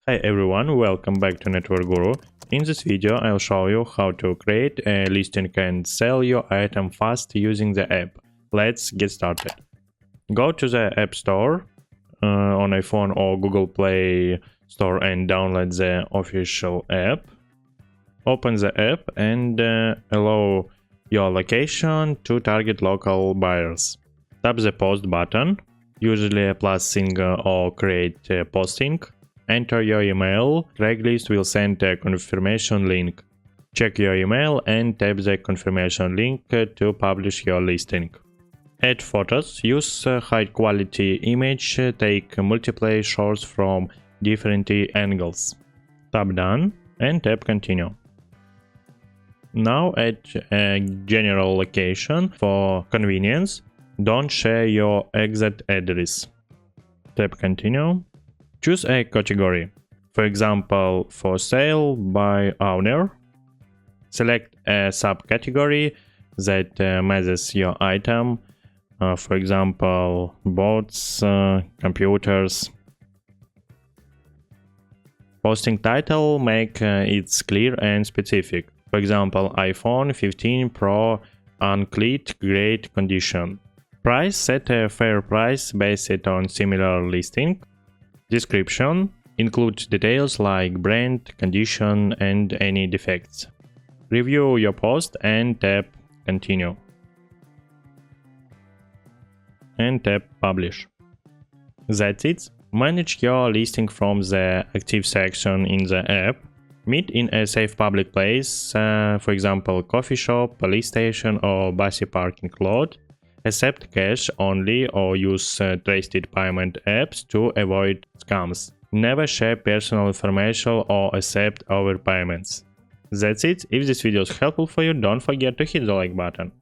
Hi everyone, welcome back to Network Guru. In this video I'll show you how to create a listing and sell your item fast using the app. Let's get started. Go to the App Store on iPhone or Google Play Store and download the official app. Open the app and allow your location to target local buyers. Tap the post button, usually a plus sign or create a posting. Enter your email. Craigslist will send a confirmation link. Check your email and tap the confirmation link to publish your listing. Add photos. Use high quality image. Take multiple shots from different angles. Tap done and tap continue. Now add a general location for convenience. Don't share your exact address. Tap continue. Choose a category, for example, for sale by owner. Select a subcategory that matches your item, for example, boats, computers. Posting title, make it clear and specific. For example, iPhone 15 Pro unclean, great condition. Price, set a fair price based on similar listing. Description, include details like brand, condition, and any defects. Review your post and tap continue. And tap publish. That's it. Manage your listing from the active section in the app. Meet in a safe public place, for example, coffee shop, police station, or bus parking lot. Accept cash only or use trusted payment apps to avoid scams. Never share personal information or accept overpayments. That's it. If this video is helpful for you, don't forget to hit the like button.